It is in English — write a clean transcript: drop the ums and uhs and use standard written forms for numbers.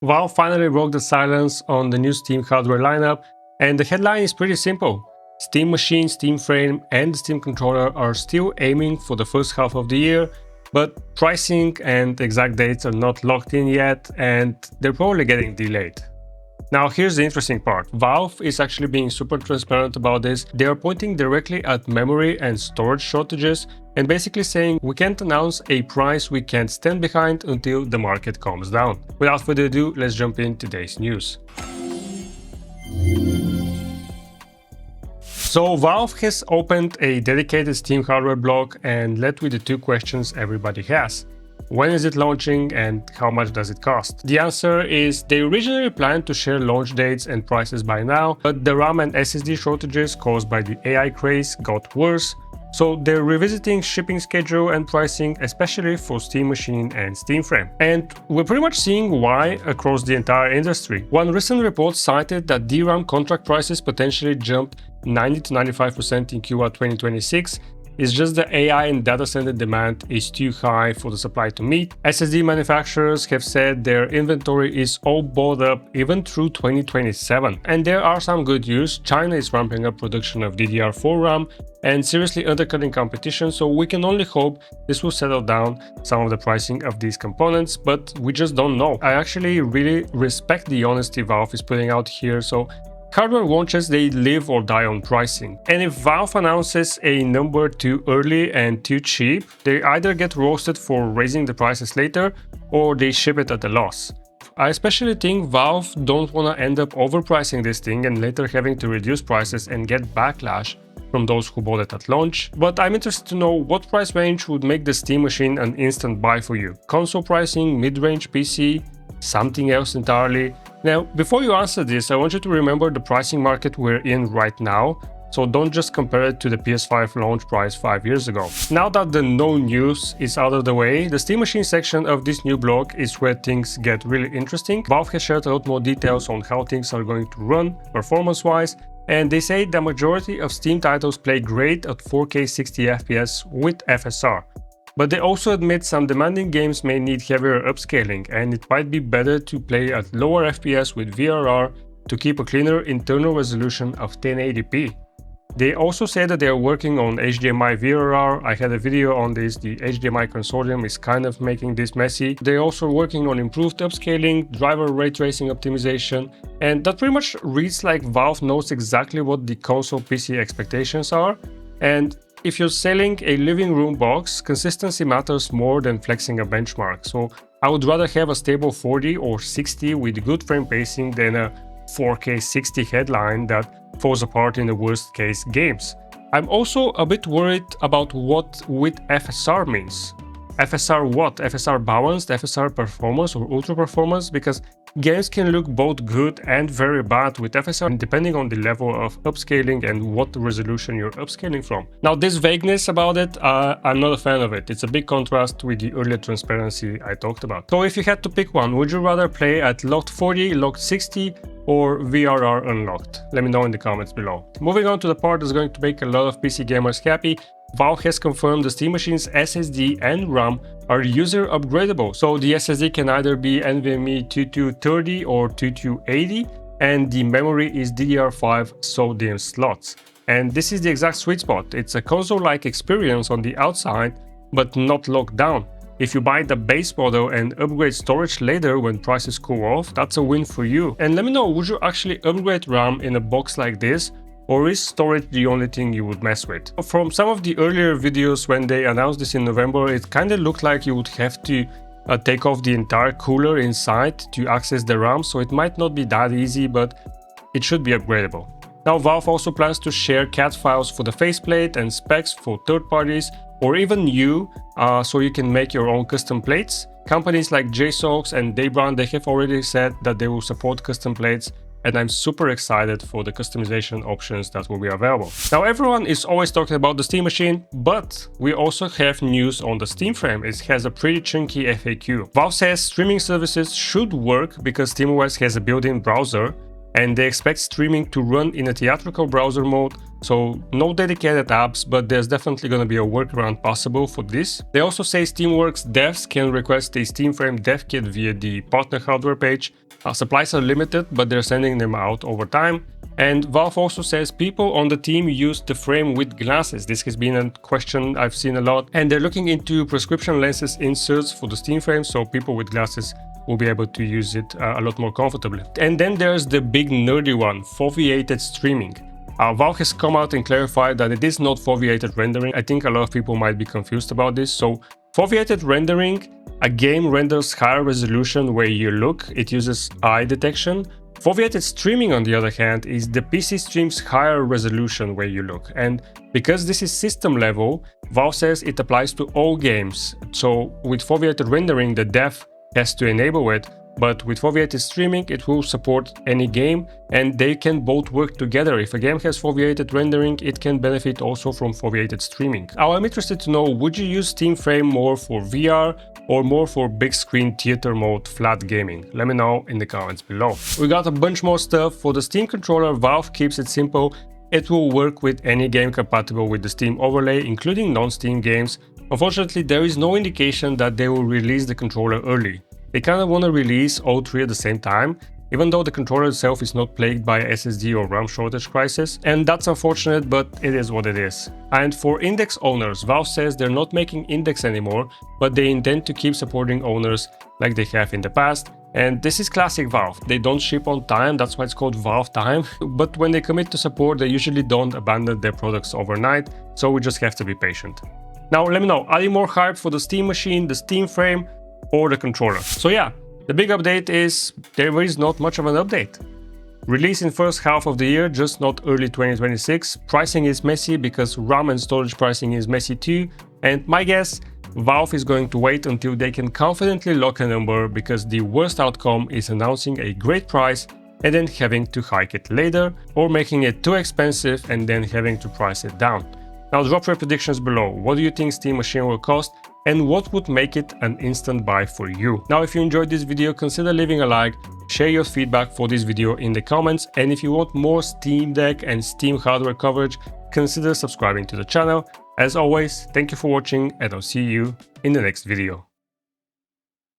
Valve finally broke the silence on the new Steam hardware lineup, and the headline is pretty simple. Steam Machine, Steam Frame, and the Steam Controller are still aiming for the first half of the year, but pricing and exact dates are not locked in yet, and they're probably getting delayed. Now here's the interesting part. Valve is actually being super transparent about this. They are pointing directly at memory and storage shortages and basically saying we can't announce a price we can't stand behind until the market calms down. Without further ado, let's jump in today's news. So Valve has opened a dedicated Steam hardware blog and led with the two questions everybody has. When is it launching and how much does it cost? The answer is they originally planned to share launch dates and prices by now, but the RAM and SSD shortages caused by the AI craze got worse, so they're revisiting shipping schedule and pricing, especially for Steam Machine and Steam Frame. And we're pretty much seeing why across the entire industry. One recent report cited that DRAM contract prices potentially jumped 90 to 95% in Q1 2026. It's just the AI and data center demand is too high for the supply to meet. SSD manufacturers have said their inventory is all bought up even through 2027. And there are some good news. China is ramping up production of DDR4 RAM and seriously undercutting competition, so we can only hope this will settle down some of the pricing of these components, but we just don't know. I actually really respect the honesty Valve is putting out here, so hardware launches, they live or die on pricing. And if Valve announces a number too early and too cheap, they either get roasted for raising the prices later or they ship it at a loss. I especially think Valve don't want to end up overpricing this thing and later having to reduce prices and get backlash from those who bought it at launch. But I'm interested to know what price range would make the Steam Machine an instant buy for you. Console pricing, mid-range PC, something else entirely? Now, before you answer this, I want you to remember the pricing market we're in right now, so don't just compare it to the PS5 launch price 5 years ago. Now that the no news is out of the way, the Steam Machine section of this new blog is where things get really interesting. Valve has shared a lot more details on how things are going to run performance-wise, and they say the majority of Steam titles play great at 4K 60 FPS with FSR. But they also admit some demanding games may need heavier upscaling, and it might be better to play at lower FPS with VRR to keep a cleaner internal resolution of 1080p. They also say that they are working on HDMI VRR. I had a video on this. The HDMI consortium is kind of making this messy. They're also working on improved upscaling, driver ray tracing optimization, and that pretty much reads like Valve knows exactly what the console PC expectations are. And if you're selling a living room box, consistency matters more than flexing a benchmark. So I would rather have a stable 40 or 60 with good frame pacing than a 4K 60 headline that falls apart in the worst case games. I'm also a bit worried about what with FSR means. FSR what? FSR balanced, FSR performance or ultra performance? Because games can look both good and very bad with FSR depending on the level of upscaling and what resolution you're upscaling from. Now this vagueness about it, I'm not a fan of it. It's a big contrast with the earlier transparency I talked about. So if you had to pick one, would you rather play at locked 40, locked 60 or VRR unlocked? Let me know in the comments below. Moving on to the part that's going to make a lot of PC gamers happy. Valve has confirmed the Steam Machine's SSD and RAM are user upgradable, so the SSD can either be NVMe 2230 or 2280, and the memory is DDR5 SODIMM slots. And this is the exact sweet spot. It's a console-like experience on the outside, but not locked down. If you buy the base model and upgrade storage later when prices cool off, that's a win for you. And let me know, would you actually upgrade RAM in a box like this? Or is storage the only thing you would mess with? From some of the earlier videos when they announced this in November, it kinda looked like you would have to take off the entire cooler inside to access the RAM, so it might not be that easy, but it should be upgradable. Now Valve also plans to share CAD files for the faceplate and specs for third parties, or even you, so you can make your own custom plates. Companies like JSOX and Daybrand, they have already said that they will support custom plates, and I'm super excited for the customization options that will be available. Now everyone is always talking about the Steam Machine, but we also have news on the Steam Frame. It has a pretty chunky FAQ. Valve says streaming services should work because SteamOS has a built-in browser, and they expect streaming to run in a theatrical browser mode, so no dedicated apps, but there's definitely going to be a workaround possible for this. They also say Steamworks devs can request a Steam Frame dev kit via the partner hardware page, Supplies are limited, but they're sending them out over time. And Valve also says people on the team use the frame with glasses. This has been a question I've seen a lot. And they're looking into prescription lenses inserts for the Steam frame, so people with glasses will be able to use it a lot more comfortably. And then there's the big nerdy one, foveated streaming. Valve has come out and clarified that it is not foveated rendering. I think a lot of people might be confused about this. So foveated rendering, a game renders higher resolution where you look. It uses eye detection. Foveated streaming, on the other hand, is the PC streams higher resolution where you look. And because this is system level, Valve says it applies to all games. So with foveated rendering, the dev has to enable it, but with foveated streaming, it will support any game, and they can both work together. If a game has foveated rendering, it can benefit also from foveated streaming. Now, I'm interested to know, would you use Steam Frame more for VR or more for big screen theater mode flat gaming? Let me know in the comments below. We got a bunch more stuff. For the Steam controller, Valve keeps it simple. It will work with any game compatible with the Steam overlay, including non-Steam games. Unfortunately, there is no indication that they will release the controller early. They kind of want to release all three at the same time, even though the controller itself is not plagued by SSD or RAM shortage crisis, and that's unfortunate, but it is what it is. And for Index owners, Valve says they're not making Index anymore, but they intend to keep supporting owners like they have in the past. And this is classic Valve. They don't ship on time, that's why it's called Valve time. But when they commit to support, they usually don't abandon their products overnight, so we just have to be patient. Now let me know, are you more hyped for the Steam machine, the Steam frame, or the controller? So yeah, the big update is there is not much of an update. Release in first half of the year, just not early 2026. Pricing is messy because RAM and storage pricing is messy too. And my guess, Valve is going to wait until they can confidently lock a number, because the worst outcome is announcing a great price and then having to hike it later, or making it too expensive and then having to price it down. Now drop your predictions below. What do you think Steam Machine will cost? And what would make it an instant buy for you? Now, if you enjoyed this video, consider leaving a like, share your feedback for this video in the comments, and if you want more Steam Deck and Steam hardware coverage, consider subscribing to the channel. As always, thank you for watching, and I'll see you in the next video.